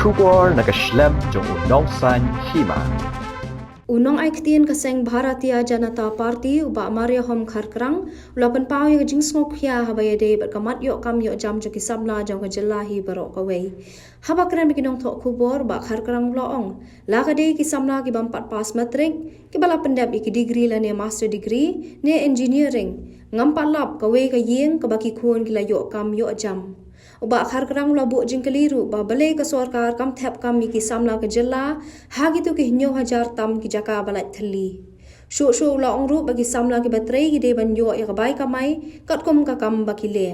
Shubor nakaslem jong unong san Hima. Unong aiktin kaseng Bharatiya Janata Party uba Marïahom Kharkrang ulapan pau yang jingsngok hia habayade berkamat yok kam yok jam joki Samla jong kejelahi barok kawai. Haba keren bikinong tok kubor ba Kharkrang loong. Lakade ki Samla ki bampat pas matrik ki bala pendap iki degree la ne master degree ne engineering. Ngampat lap kawai ka yeng ka baki Khun ki la yok kam yok jam. Uba Kharkrang labuk jing keliru ba balai ke sorkar kam thap kam ki Samla ke jela hagi tu ki hinyo hajar tam ki jaka balai thali shu la ongru bagi Samla ki batrai ki de ban yo ya bai kamai kat kom ka kam baki le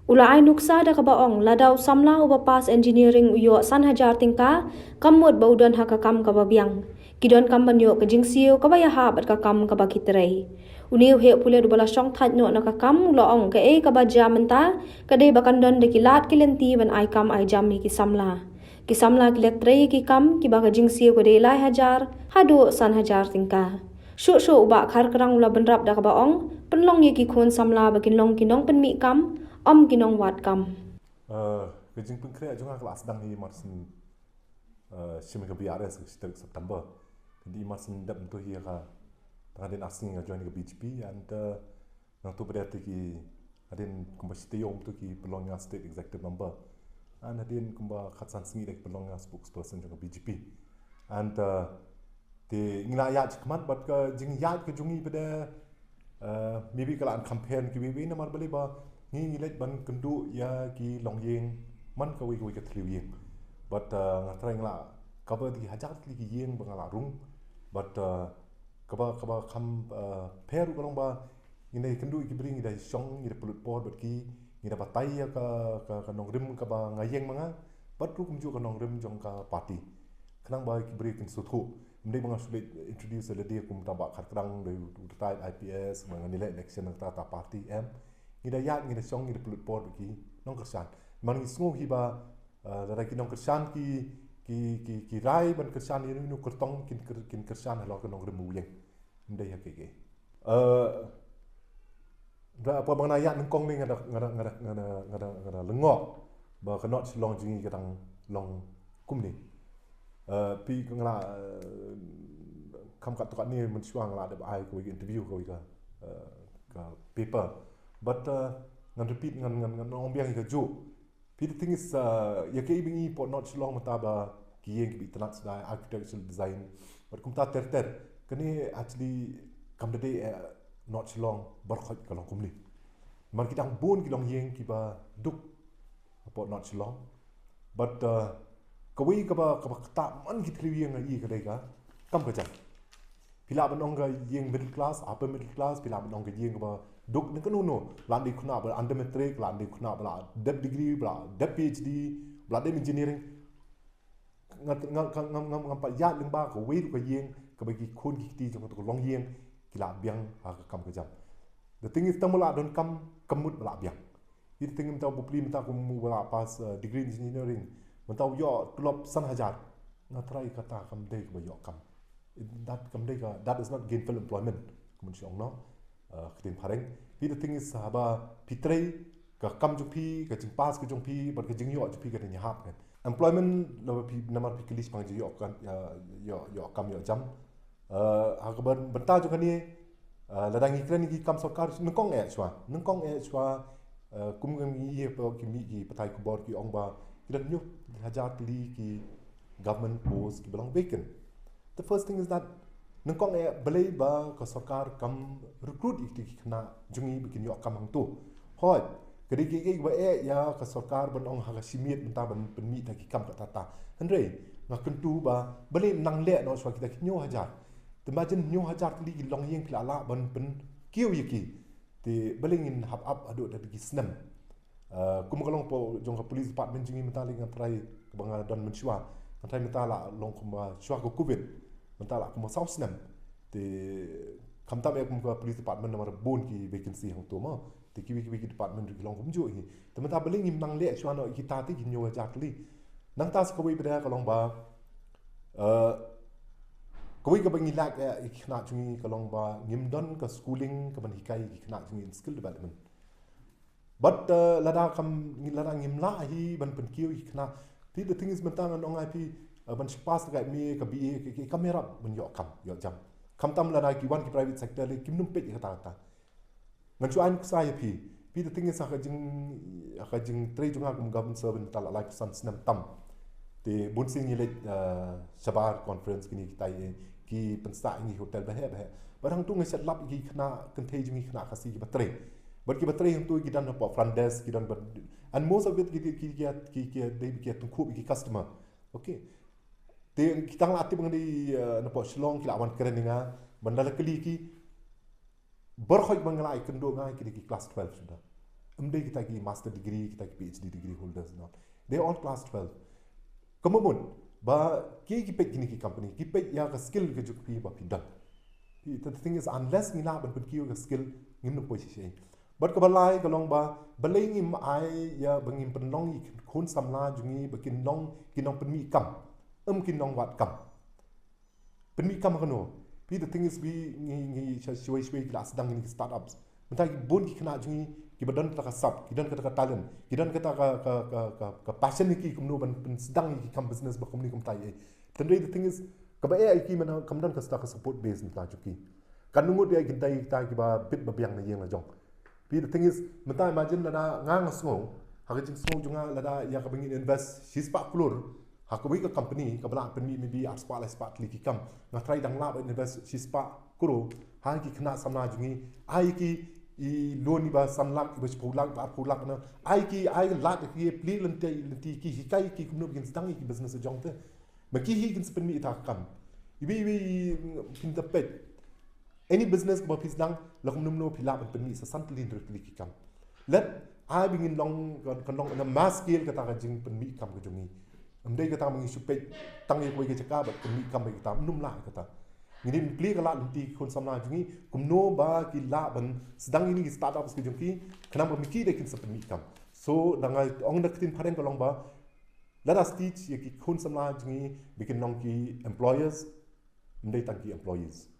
ula ai nuksa da ka baong ladau Samla uba pas engineering yo san hajar tingka kamut baudan ha ka kam ka babiang kidon kam ban yo ke jing siu ka baya ha bat ka kam ka baki trai Uniu he pule du bala song that no na kakam lo ong ke ka ba jam menta ka de bakan don de kilat kilenti ban ai kam ai jam ki Samla ki letrei ki kam ki ba ka jing siu ko de lai hajar hadu san hajar tingka shu ba Kharkrang la banrap da ka ba ong Pynlong ye ki Khun Samla ba Nong Nongpynmih kam ki Nongwad kam ke jing pun kre jonga kelas dang ni marsin shim ka biare September di marsin dap tu hi ka Adin asing nga join ke BGP and nang tu berarti ki adin kumba siteyom tu ki Pynlong state executive member and adin kumba khatsan singi dek Pynlong spokesperson jong BGP and the ngila ya chikmat but ka jing ya ke jungi pada maybe kala an campaign ki wi na mar bali ba ngi let ban kendu ya ki longyeng man ka wi ka thliu yeng but ngatrai ngla cover di hajat li ki yeng bangala rung but kaba kam peru kalong ba ina kendu ki bring ida song ida pulut por bat ki ida batai ya ka nongrim ka ba ngayeng manga bat ru kumju ka nongrim jong ka party kanang ba ki bring kin suthu mde manga sulit introduce le dia kum ta ba Kharkrang de retired IPS manga nilai election ta party ida ya ida song ida pulut por ki nong kersan man isngo hi ba la ki nong kersan ki rai ban kersan ni nu kertong kin kersan lo ka nongrim muyeng mde ya ke da apa bang ayat nengkong ni ngada lengok ba kanot silong jingi kadang long kum ni pi ngala kam kat tok ni men suang la da ai ko interview ko ka paper but ngan repeat ngan ong biang ka ju pi the thing is ya ke ibingi po not silong mata ba ki yeng bi tanat sai architectural design but kum ta ter kani actually kam de not long barkhot kalong kumli mar kitang bon kilong yeng ki ba duk apot not long but kawi ka ba ta man ki thli yeng ai ka dai ka kam ka cha pila banong ga yeng middle class upper middle class pila banong ga yeng ba duk ne kanu no landi khuna ba under matric landi khuna ba dep degree ba dep PhD ba dep engineering ngam pa ya ling ba ka wi ka yeng ka bagi Khun ki ti jong to long yeng kila biang ha ka kam ka jam the thing is tamula don kam kamut bala biang it thing mta bu pli mta ku mu bala pas degree engineering mta yo tulop san hajar na try kata kam de ba yo kam that kam de ka that is not gainful employment kumun siong no ktin phareng the thing is haba pitrei ka kam ju pi ka jing pas ka jong pi bar ka jing yo ju pi ka ni hap kan employment lo pi namar pi kilis pang yo kan yo kam yo jam akabar benta jo kani ladang ikran ki kam sarkar nengkong chwa kum ngam ye pa ki mi ki patai ku bor ki ong ba kidan nyu hajar li ki government post ki belong vacant the first thing is that nengkong balai ba ka sarkar kam recruit ikti ki khna jungi bikin yo kam hang tu hoi kedi ki ba ya ka sarkar ban ong ha simit menta ban penmi ta ki kam ka tata andre ngakun tu ba balai nang le no swa kita nyu hajar Imagine new hajar li long yeng pila la ban pen kiu yiki ti belingin hap up adu da gi snam kum kalong po jong ka police department jingi mentali ngatrai banga don menchua ngatrai mentala long kuma chua ko covid mentala kuma south snam ti kamta me kum ka police department nomor bon ki vacancy hang to ma ti ki department ki long kum ju hi ti menta belingin nang le chua no ki ta ti gi new hajar li nang tas ko wi beda kalong ba Kau ikan bangi lag ikhna cungi kalong ba ngimdon ka schooling ka ban hikai ikhna cungi skill development. But lada ngimla hi ban penkiu ikhna Pi the thing is mentang an ongai pi ban pas dekat mi ke bi ke kamera ban yok jam. Kam tam la ki wan ki private sector le kim num pet kata. Ngan chu an saya pi the thing is ha jing tre junga kum government servant tal like san snam tam. Te bun sing ni le sabar conference kini kita ki pensta ni hotel bah. Barang tu ngeset lap ki kena kentai jungi kena kasi ki batre. But ki batre yang tu ki dan apa front desk ki dan and most of it ki they tu ku ki customer. Okay. Te kita ngla ati bang di napa Shillong ki lawan keren nga bandala kali ki berkhoi bangla ikon do ngai ki class 12 sudah. Kita ki master degree, kita ki PhD degree holders now. They all class 12. Kemudian ba ki pek gini ki company ki pek ya ka skill ke juk pi ba pindan. The thing is unless ni la ban ki ka skill ngim no posisi. But kabalai kalong ba balai ngim ai ya bangim Pynlong i Khun Samla jungi bakin nong Nongpynmih kam. Kin Nongwad kam. Pynmih kam kano. The thing is we ngi shwe kelas sedang ni startups. Mentai bon ki kena jungi ki badan kata sub, ki dan kata talent, ki dan kata ka passion ni ki kumno ban sedang ki kam business ba company kum tai. Then the thing is ka ba ai ki mana kam dan ka support base ni ta juki. Kan nungu dia ki tai ta ki ba bit ba biang na yeng la jong. The thing is mentai imagine la ngang sngo, ha ka jing sngo junga la da ya ka bangin invest his pa klur. Ha ka wi ka company ka bala Pynmih maybe ar spa la spa li ki kam. Na try dang la invest his pa kuro ha ki kena samna jungi ai ki i loan ba samlak ba pulak ba pulak na ai lat ki pli lenti ki hikai ki kumno begin sedang ki business jong te ma ki hi kin Pynmih ta kam ibi pin the pet any business ba pis dang la kumno no pila ba Pynmih sa santlin rek ki kam let ai begin long kan long na mass scale ka ta ka jing Pynmih kam ka jungi amdai ka ta mangi supet tang ye ko ke chaka ba Pynmih kam ba ta num la ka ta ngini pli ka la lenti Khun Samla jungi kumno ba ki la ban sedang ini ki startups ki jungi kenapa miki de kin Pynmih kam so dangai ong dak tin pharen ko long ba let us teach ye ki Khun Samla jungi bikin nong ki employers mdai tang ki employees